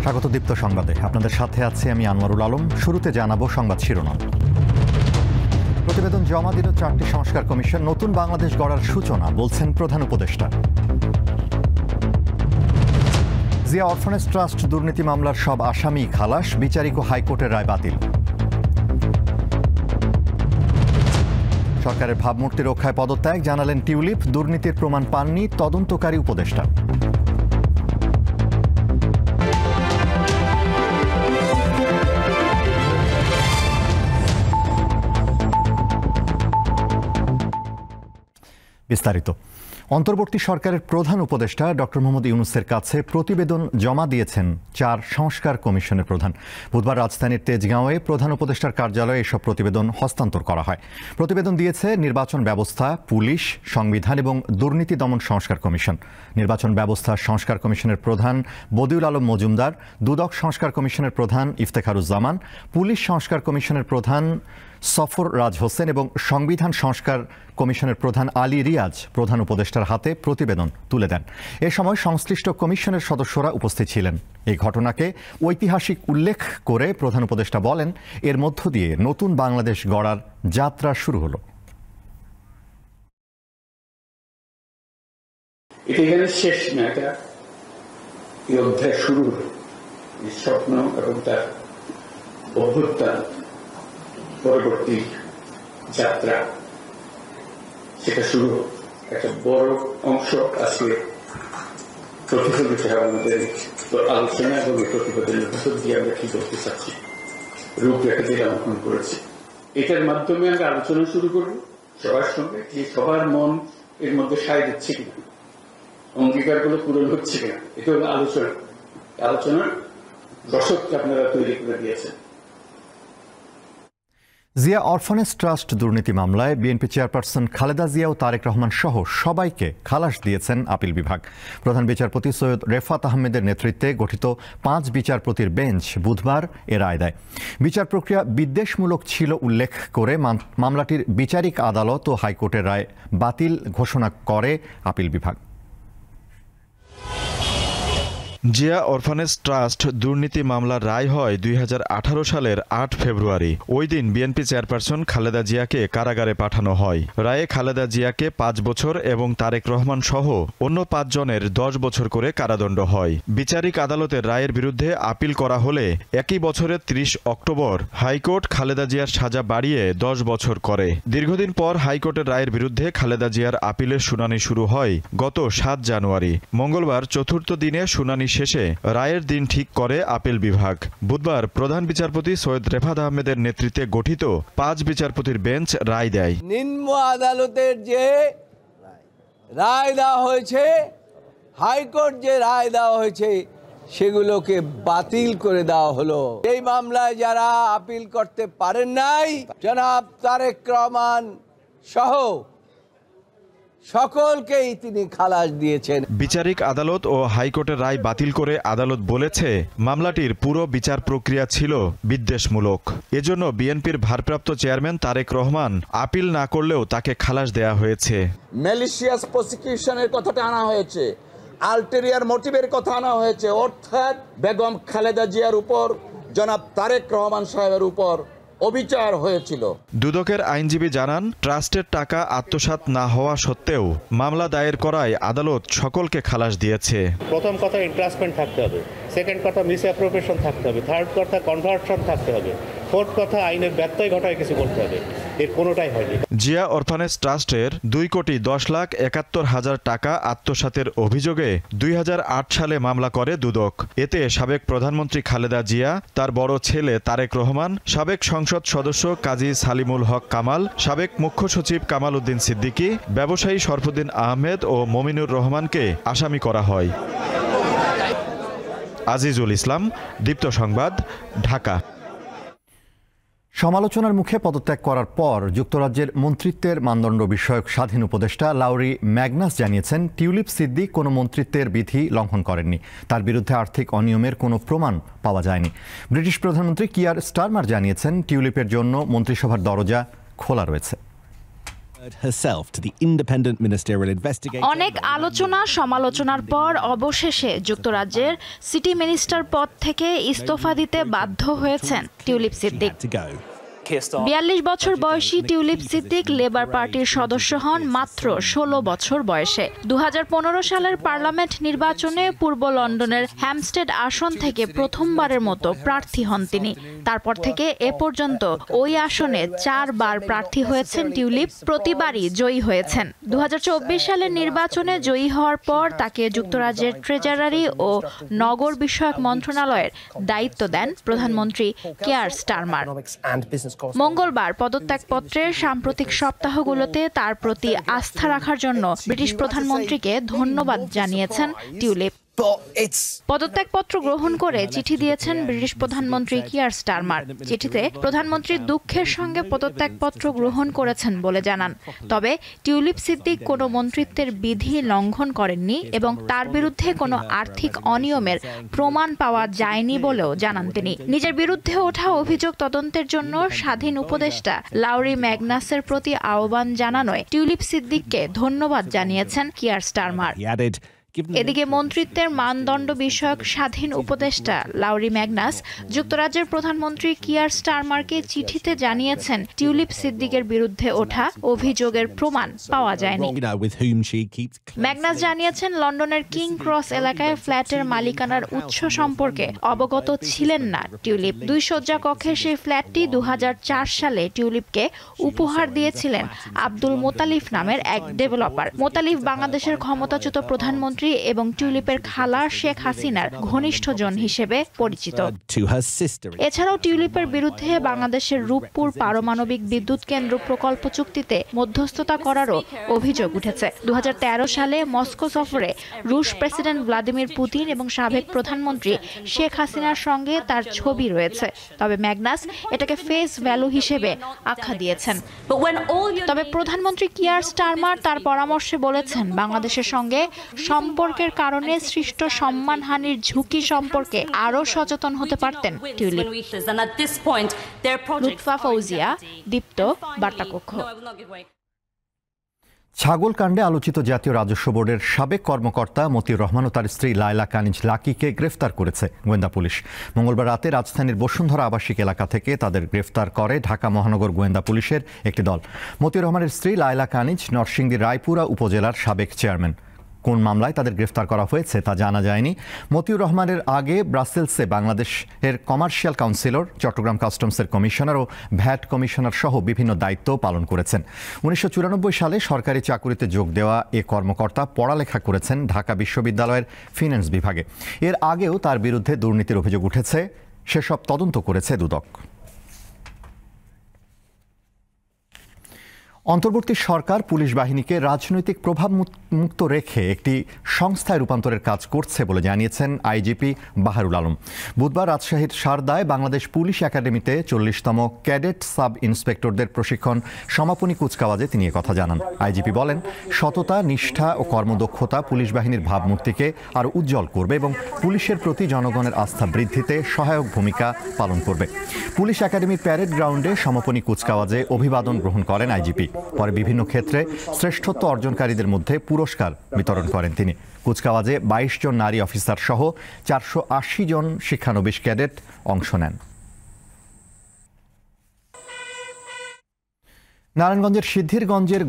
স্বাগত দীপ্ত সংবাদে। আপনাদের সাথে আছি আমি আনোয়ারুল আলম। শুরুতে জানাবো সংবাদ শিরোনাম। প্রতিবেদন জমা দিল 4টি সংস্কার কমিশন। নতুন বাংলাদেশ গড়ার সূচনা বলছেন প্রধান উপদেষ্টা। জিয়া অরফানেজ ট্রাস্ট দুর্নীতি মামলার সব আসামি খালাস, বিচারিক ও হাইকোর্টের রায় বাতিল। সরকারের ভাবমূর্তি রক্ষায় পদত্যাগ জানালেন টিউলিপ। দুর্নীতির প্রমাণ পাননি তদন্তকারী উপদেষ্টা। বিস্তারিত। অন্তর্বর্তী সরকারের প্রধান উপদেষ্টা ডক্টর মোহাম্মদ ইউনূসের কাছে প্রতিবেদন জমা দিয়েছেন 4 সংস্কার কমিশনের প্রধান। বুধবার রাজধানীর তেজগাঁওয়ে প্রধান উপদেষ্টার কার্যালয়ে এসব প্রতিবেদন হস্তান্তর করা হয়। প্রতিবেদন দিয়েছে নির্বাচন ব্যবস্থা, পুলিশ, সংবিধান এবং দুর্নীতি দমন সংস্কার কমিশন। নির্বাচন ব্যবস্থা সংস্কার কমিশনের প্রধান বদিউল আলম মজুমদার, দুদক সংস্কার কমিশনের প্রধান ইফতেখারুজ্জামান, পুলিশ সংস্কার কমিশনের প্রধান সফর রাজ হোসেন এবং সংবিধান সংস্কার কমিশনের প্রধান আলী রিয়াজ প্রধান উপদেষ্টার হাতে প্রতিবেদন তুলে দেন। এ সময় সংশ্লিষ্ট কমিশনের সদস্যরা উপস্থিত ছিলেন। এই ঘটনাকে ঐতিহাসিক উল্লেখ করে প্রধান উপদেষ্টা বলেন, এর মধ্য দিয়ে নতুন বাংলাদেশ গড়ার যাত্রা শুরু হলো। এটা এখানে শেষ না, এটা এই অধ্যায় শুরু হলো। স্বপ্ন এবং তার অভ্যুত্থান পরবর্তী যাত্রা, সেটা শুরু একটা বড় অংশ আজকে প্রতিফলিত হয় আমাদের আলোচনা এবং এই প্রতিবেদনের ভিতর দিয়ে আমরা কি করতে চাচ্ছি, রূপরেখা দিয়ে অঙ্কন করেছি। এটার মাধ্যমে আমরা আলোচনা শুরু করব সবার সঙ্গে, যে সবার মন এর মধ্যে সায় দিচ্ছে কিনা, অঙ্গীকারগুলো পূরণ হচ্ছে কিনা। এটা হলো আলোচনার রসদকে আপনারা তৈরি করে দিয়েছেন। জিয়া অরফানেজ ট্রাস্ট দুর্নীতি মামলায় বিএনপি চেয়ারপারসন খালেদা জিয়া ও তারেক রহমান সহ সবাইকে খালাস দিয়েছেন আপিল বিভাগ। প্রধান বিচারপতি সৈয়দ রেফাত আহমেদের নেতৃত্বে গঠিত 5 বিচারপতির বেঞ্চ বুধবার এ রায় দেয়। বিচার প্রক্রিয়া বিদ্বেষমূলক ছিল উল্লেখ করে মামলাটির বিচারিক আদালত ও হাইকোর্টের রায় বাতিল ঘোষণা করে আপিল বিভাগ। জিয়া অরফানেজ ট্রাস্ট দুর্নীতি মামলার রায় হয় 2018 সালের 8 ফেব্রুয়ারি। ওই দিন বিএনপি চেয়ারপারসন খালেদা জিয়াকে কারাগারে পাঠানো হয়। রায়ে খালেদা জিয়াকে 5 বছর এবং তারেক রহমান সহ অন্য 5 জনের 10 বছর করে কারাদণ্ড হয়। বিচারিক আদালতের রায়ের বিরুদ্ধে আপিল করা হলে একই বছরের 30 অক্টোবর হাইকোর্ট খালেদা জিয়ার সাজা বাড়িয়ে 10 বছর করে। দীর্ঘদিন পর হাইকোর্টের রায়ের বিরুদ্ধে খালেদা জিয়ার আপিলের শুনানি শুরু হয় গত 7 জানুয়ারি। মঙ্গলবার চতুর্থ দিনে শুনানি শেষে রায়ের দিন ঠিক করে আপিল বিভাগ। বুধবার প্রধান বিচারপতি সৈয়দ রেফাত আহমেদের নেতৃত্বে গঠিত 5 বিচারপতির বেঞ্চ রায় দেয়। নিম্ন আদালতের যে রায় দেওয়া হয়েছে, হাইকোর্ট যে রায় দেওয়া হয়েছে, সেগুলোকে বাতিল করে দেওয়া হলো। এই মামলায় যারা আপিল করতে পারেন নাই, জনাব তারেক রহমান সহ সকলকেই তিনি খালাস দিয়েছেন। বিচারিক আদালত ও হাইকোর্টের রায় বাতিল করে আদালত বলেছে, মামলাটির পুরো বিচার প্রক্রিয়া ছিল বিদ্বেষমূলক। এজন্য বিএনপির ভারপ্রাপ্ত চেয়ারম্যান তারেক রহমান আপিল না করলেও তাকে খালাস দেয়া হয়েছে। ম্যালিশিয়াস প্রসিকিউশনের কথাটা আনা হয়েছে, আলটেরিয়ার মোটিভের কথা আনা হয়েছে, অর্থাৎ বেগম খালেদা জিয়ার উপর, জনাব তারেক রহমান সাহেবের উপর অবিচার হয়েছিল। দুদকের আইনজীবী জানান, ট্রাস্টের টাকা আত্মসাৎ না হওয়া সত্ত্বেও মামলা দায়ের করায় আদালত সকলকে খালাস দিয়েছে। প্রথম কথা ইন্ট্রাস্টমেন্ট থাকতে হবে, সেকেন্ড কথা মিস অ্যাপ্রোপ্রিয়েশন থাকতে হবে, থার্ড কথা কনভার্সন থাকতে হবে, ফোর্থ কথা আইনের ব্যত্যয় ঘটায় কিছু করতে হবে। এর কোনোটাই হয়নি। জিয়া অরফানেজ ট্রাস্টের 2,10,71,000 টাকা আত্মসাতের অভিযোগে 2008 সালে মামলা করে দুদক। এতে সাবেক প্রধানমন্ত্রী খালেদা জিয়া, তার বড় ছেলে তারেক রহমান, সাবেক সংসদ সদস্য কাজী সালিমুল হক কামাল, সাবেক মুখ্য সচিব কামাল উদ্দিন সিদ্দিকী, ব্যবসায়ী শরফুদ্দিন আহমেদ ও মমিনুর রহমানকে আসামি করা হয়। আজিজুল ইসলাম, দীপ্ত সংবাদ, ঢাকা। সমালোচনার মুখে পদত্যাগ করার পর যুক্তরাজ্যের মন্ত্রিত্বের মানদণ্ড বিষয়ক স্বাধীন উপদেষ্টা লাউরি ম্যাগনাস জানিয়েছেন, টিউলিপ সিদ্দিক কোনো মন্ত্রিত্বের বিধি লঙ্ঘন করেননি। তার বিরুদ্ধে আর্থিক অনিয়মের কোনো প্রমাণ পাওয়া যায়নি। ব্রিটিশ প্রধানমন্ত্রী কিয়ার স্টারমার জানিয়েছেন, টিউলিপের জন্য মন্ত্রিসভার দরজা খোলা রয়েছে। অনেক আলোচনা সমালোচনার পর অবশেষে যুক্তরাজ্যের সিটি মিনিস্টার পদ থেকে ইস্তফা দিতে বাধ্য হয়েছেন টিউলিপ সিদ্দিক। ৪২ বছর বয়সী টিউলিপ সিদ্দিক লেবার পার্টির সদস্য হন মাত্র ১৬ বছর বয়সে। ২০১৫ সালের পার্লামেন্ট নির্বাচনে পূর্ব লন্ডনের হ্যামস্টেড আসন থেকে প্রথমবারের মতো প্রার্থী হন তিনি। তারপর থেকে এ পর্যন্ত ওই আসনে ৪ বার প্রার্থী হয়েছেন টিউলিপ, প্রতিবারই জয়ী হয়েছেন। ২০২৪ সালের নির্বাচনে জয়ী হওয়ার পর তাকে যুক্তরাজ্যের ট্রেজারারি ও নগর বিষয়ক মন্ত্রণালয়ের দায়িত্ব দেন প্রধানমন্ত্রী কেয়ার স্টারমার। মঙ্গলবার পদত্যাগপত্রের সাম্প্রতিক সপ্তাহগুলোতে তার প্রতি আস্থা রাখার জন্য ব্রিটিশ প্রধানমন্ত্রীকে ধন্যবাদ জানিয়েছেন টিউলিপ। পদত্যাগপত্র গ্রহণ করে চিঠি দিয়েছেন ব্রিটিশ প্রধানমন্ত্রী কিয়ার স্টারমার। চিঠিতে প্রধানমন্ত্রী দুঃখের সঙ্গে পদত্যাগপত্র গ্রহণ করেছেন বলে জানান। তবে টিউলিপ সিদ্দিক কোনো মন্ত্রিত্বের বিধি লঙ্ঘন করেননি এবং তার বিরুদ্ধে কোনো আর্থিক অনিয়মের প্রমাণ পাওয়া যায়নি বলেও জানান তিনি। নিজের বিরুদ্ধে ওঠা অভিযোগ তদন্তের জন্য স্বাধীন উপদেষ্টা লাউরি ম্যাগনাসের প্রতি আহ্বান জানানোয় টিউলিপ সিদ্দিককে ধন্যবাদ জানিয়েছেন কিয়ার স্টারমার। এদিকে মন্ত্রিত্বের মানদণ্ড বিষয়ক স্বাধীন উপদেষ্টা লাউরি ম্যাগনাস যুক্তরাজ্যের প্রধানমন্ত্রী কিয়ার স্টারমারকে চিঠিতে জানিয়েছেন টিউলিপ সিদ্দিকের বিরুদ্ধে ওঠা অভিযোগের প্রমাণ পাওয়া যায়নি। ম্যাগনাস জানিয়েছেন লন্ডনের কিং ক্রস এলাকায় ফ্ল্যাটের মালিকানার উৎস সম্পর্কে অবগত ছিলেন না টিউলিপ। ২ শয্যা কক্ষের সেই ফ্ল্যাটটি ২০০৪ সালে টিউলিপকে উপহার দিয়েছিলেন আব্দুল মোতালিফ নামের এক ডেভেলপার। মোতালিফ বাংলাদেশের ক্ষমতাচ্যুত প্রধানমন্ত্রী এবং টিউলিপের খালা শেখ হাসিনার ঘনিষ্ঠজন হিসেবে পরিচিত। এছাড়াও টিউলিপের বিরুদ্ধে বাংলাদেশের রূপপুর পারমাণবিক বিদ্যুৎ কেন্দ্র প্রকল্প চুক্তিতে মধ্যস্থতা করারও অভিযোগ উঠেছে। ২০১৩ সালে মস্কো সফরে রুশ প্রেসিডেন্ট ভ্লাদিমির পুতিন এবং সাবেক প্রধানমন্ত্রী শেখ হাসিনার সঙ্গে তার ছবি রয়েছে। তবে ম্যাগনাস এটাকে ফেস ভ্যালু হিসেবে আখ্যা দিয়েছেন। তবে প্রধানমন্ত্রী কিয়ার স্টারমার তার পরামর্শে বলেছেন বাংলাদেশের সঙ্গে সম্পর্কের কারণে সৃষ্ট সম্মানহানির ঝুঁকি সম্পর্কে আরও সচেতন হতে পারতেন টিউলিপ। লুৎফা ফৌজিয়া, দীপ্ত, বার্তাকক্ষ। ছাগল কাণ্ডে আলোচিত জাতীয় রাজস্ব বোর্ডের সাবেক কর্মকর্তা মতিউর রহমান ও তার স্ত্রী লায়লা কানিজ লাকিকে গ্রেফতার করেছে গোয়েন্দা পুলিশ। মঙ্গলবার রাতে রাজধানীর বসুন্ধরা আবাসিক এলাকা থেকে তাদের গ্রেফতার করে ঢাকা মহানগর গোয়েন্দা পুলিশের একটি দল। মতিউর রহমানের স্ত্রী লায়লা কানিজ নরসিংদীর রায়পুরা উপজেলার সাবেক চেয়ারম্যান। কোন মামলায় তাদের গ্রেফতার করা হয়েছে তা জানা যায়নি। মতিউর রহমানের আগে ব্রাসেলসে বাংলাদেশের কমার্শিয়াল কাউন্সিলর, চট্টগ্রাম কাস্টমসের কমিশনার ও ভ্যাট কমিশনার সহ বিভিন্ন দায়িত্ব পালন করেছেন। ১৯৯৪ সালে সরকারি চাকুরিতে যোগ দেওয়া এ কর্মকর্তা পড়ালেখা করেছেন ঢাকা বিশ্ববিদ্যালয়ের ফিন্যান্স বিভাগে। এর আগেও তার বিরুদ্ধে দুর্নীতির অভিযোগ উঠেছে, সেসব তদন্ত করেছে দুদক। অন্তর্বর্তী সরকার পুলিশ বাহিনীকে রাজনৈতিক প্রভাব মুক্ত রেখে একটি সংস্থায় রূপান্তরের কাজ করছে বলে জানিয়েছেন আইজিপি বাহারুল আলম। বুধবার রাজশাহীর সারদায় বাংলাদেশ পুলিশ একাডেমিতে ৪০তম ক্যাডেট সাব ইন্সপেক্টরদের প্রশিক্ষণ সমাপনী কুচকাওয়াজে তিনি কথা জানান। আইজিপি বলেন, সততা, নিষ্ঠা ও কর্মদক্ষতা পুলিশ বাহিনীর ভাবমূর্তিকে আরও উজ্জ্বল করবে এবং পুলিশের প্রতি জনগণের আস্থা বৃদ্ধিতে সহায়ক ভূমিকা পালন করবে। পুলিশ একাডেমির প্যারেড গ্রাউন্ডে সমাপনী কুচকাওয়াজে অভিবাদন গ্রহণ করেন আইজিপি। পরে বিভিন্ন ক্ষেত্রে শ্রেষ্ঠত্ব অর্জনকারীদের মধ্যে পুরস্কার বিতরণ করেন তিনি। কুচকাওয়াজে ২২ জন নারী অফিসার সহ ৪৮০ জন শিক্ষানবিশ ক্যাডেট অংশ নেন। নারায়ণগঞ্জের সিদ্ধিরগঞ্জের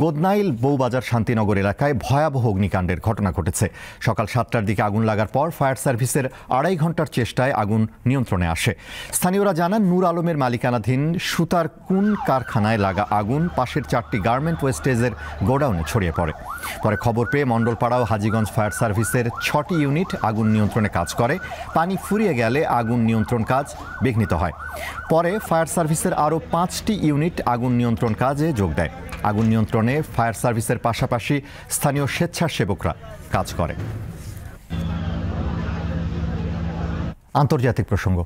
গোদনাইল বউবাজার শান্তিনগর এলাকায় ভয়াবহ অগ্নিকাণ্ডের ঘটনা ঘটেছে। সকাল ৭টার দিকে আগুন লাগার পর ফায়ার সার্ভিসের ২.৫ ঘন্টার চেষ্টায় আগুন নিয়ন্ত্রণে আসে। স্থানীয়রা জানান, নূর আলমের মালিকানাধীন সুতার কুন কারখানায় লাগা আগুন পাশের 4টি গার্মেন্ট ওয়েস্টেজের গোডাউনে ছড়িয়ে পড়ে। পরে খবর পেয়ে মণ্ডলপাড়া ও হাজীগঞ্জ ফায়ার সার্ভিসের 6টি ইউনিট আগুন নিয়ন্ত্রণে কাজ করে। পানি ফুরিয়ে গেলে আগুন নিয়ন্ত্রণ কাজ বিঘ্নিত হয়। পরে ফায়ার সার্ভিসের আরও 5টি ইউনিট আগুন নিয়ন্ত্রণ কাজে যোগ দেয়। আগুন নিয়ন্ত্রণে ফায়ার সার্ভিসের পাশাপাশি স্থানীয় স্বেচ্ছাসেবকরা কাজ করে। আন্তর্জাতিক প্রসঙ্গ।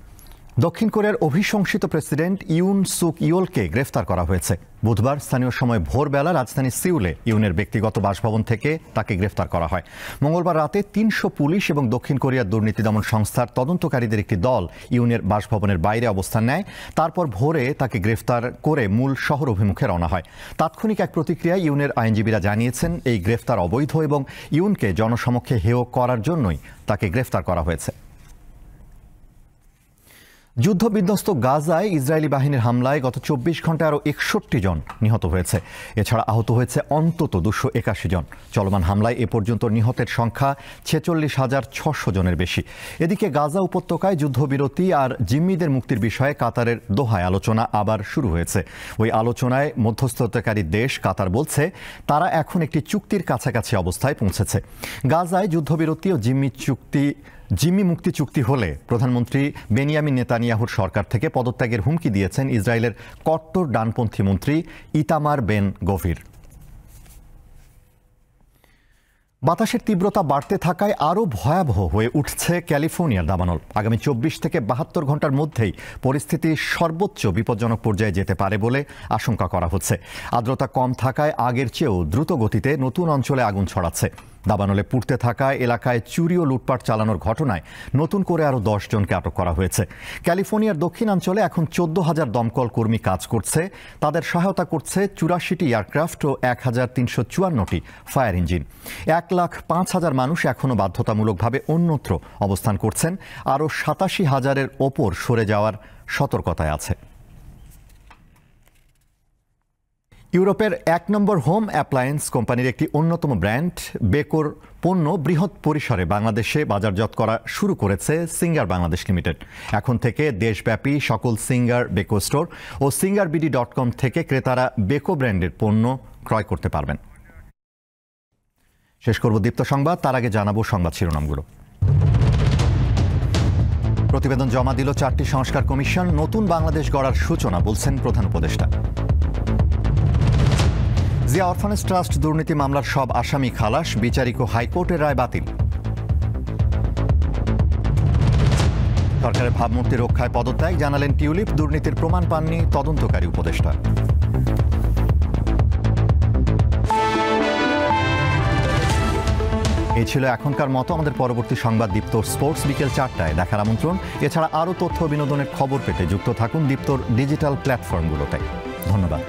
দক্ষিণ কোরিয়ার অভিশংসিত প্রেসিডেন্ট ইউন সুক ইয়োলকে গ্রেফতার করা হয়েছে। বুধবার স্থানীয় সময় ভোরবেলা রাজধানী সিউলে ইউনের ব্যক্তিগত বাসভবন থেকে তাকে গ্রেফতার করা হয়। মঙ্গলবার রাতে ৩০০ পুলিশ এবং দক্ষিণ কোরিয়ার দুর্নীতি দমন সংস্থার তদন্তকারীদের একটি দল ইউনের বাসভবনের বাইরে অবস্থান নেয়। তারপর ভোরে তাকে গ্রেফতার করে মূল শহর অভিমুখে রওনা হয়। তাৎক্ষণিক এক প্রতিক্রিয়ায় ইউনের আইনজীবীরা জানিয়েছেন, এই গ্রেফতার অবৈধ এবং ইউনকে জনসমক্ষে হেয় করার জন্যই তাকে গ্রেফতার করা হয়েছে। যুদ্ধবিধ্বস্ত গাজায় ইসরায়েলি বাহিনীর হামলায় গত ২৪ ঘন্টায় আরও ৬১ জন নিহত হয়েছে। এছাড়া আহত হয়েছে অন্তত ২৮১ জন। চলমান হামলায় এ পর্যন্ত নিহতের সংখ্যা ৪৬,৬০০ জনের বেশি। এদিকে গাজা উপত্যকায় যুদ্ধবিরতি আর জিম্মিদের মুক্তির বিষয়ে কাতারের দোহায় আলোচনা আবার শুরু হয়েছে। ওই আলোচনায় মধ্যস্থতাকারী দেশ কাতার বলছে, তারা এখন একটি চুক্তির কাছাকাছি অবস্থায় পৌঁছেছে। গাজায় যুদ্ধবিরতি ও জিম্মি মুক্তি চুক্তি হলে প্রধানমন্ত্রী বেনিয়ামিন নেতানিয়াহুর সরকার থেকে পদত্যাগের হুমকি দিয়েছেন ইসরায়েলের কট্টর ডানপন্থী মন্ত্রী ইতামার বেন গভির। বাতাসের তীব্রতা বাড়তে থাকায় আরও ভয়াবহ হয়ে উঠছে ক্যালিফোর্নিয়ার দাবানল। আগামী ২৪ থেকে ৭২ ঘন্টার মধ্যেই পরিস্থিতি সর্বোচ্চ বিপজ্জনক পর্যায়ে যেতে পারে বলে আশঙ্কা করা হচ্ছে। আর্দ্রতা কম থাকায় আগের চেয়েও দ্রুত গতিতে নতুন অঞ্চলে আগুন ছড়াচ্ছে। দাবানলে পুড়তে থাকা এলাকায় চুরি ও লুটপাট চালানোর ঘটনায় নতুন করে আরও ১০ জনকে আটক করা হয়েছে। ক্যালিফোর্নিয়ার দক্ষিণাঞ্চলে এখন ১৪,০০০ দমকল কর্মী কাজ করছে। তাদের সহায়তা করছে ৮৪টি এয়ারক্রাফট ও ১,৩৫৪টি ফায়ার ইঞ্জিন। ১,০৫,০০০ মানুষ এখনও বাধ্যতামূলকভাবে অন্যত্র অবস্থান করছেন। আরও ৮৭,০০০-এর ওপর সরে যাওয়ার সতর্কতায় আছে। ইউরোপের ১ নম্বর হোম অ্যাপ্লায়েন্স কোম্পানির একটি অন্যতম ব্র্যান্ড বেকোর পণ্য বৃহৎ পরিসরে বাংলাদেশে বাজারজাত করা শুরু করেছে সিঙ্গার বাংলাদেশ লিমিটেড। এখন থেকে দেশব্যাপী সকল সিঙ্গার বেকো স্টোর ও singarBD.com থেকে ক্রেতারা বেকো ব্র্যান্ডের পণ্য ক্রয় করতে পারবেন। শেষ করব দীপ্ত সংবাদ, তার আগে জানাবো সংবাদ শিরোনামগুলো। প্রতিবেদন জমা দিল ৪টি সংস্কার কমিশন। নতুন বাংলাদেশ গড়ার সূচনা বলছেন প্রধান উপদেষ্টা। জিয়া অরফানেজ ট্রাস্ট দুর্নীতি মামলার সব আসামি খালাস, বিচারিক ও হাইকোর্টের রায় বাতিল। সরকারের ভাবমূর্তি রক্ষায় পদত্যাগ জানালেন টিউলিপ, দুর্নীতির প্রমাণ পাননি তদন্তকারী উপদেষ্টা। এই ছিল এখনকার মতো। আমাদের পরবর্তী সংবাদ দীপ্ত স্পোর্টস বিকেল ৪টায় দেখার আমন্ত্রণ। এছাড়া আরও তথ্য বিনোদনের খবর পেতে যুক্ত থাকুন দীপ্তর ডিজিটাল প্ল্যাটফর্মগুলোতে। ধন্যবাদ।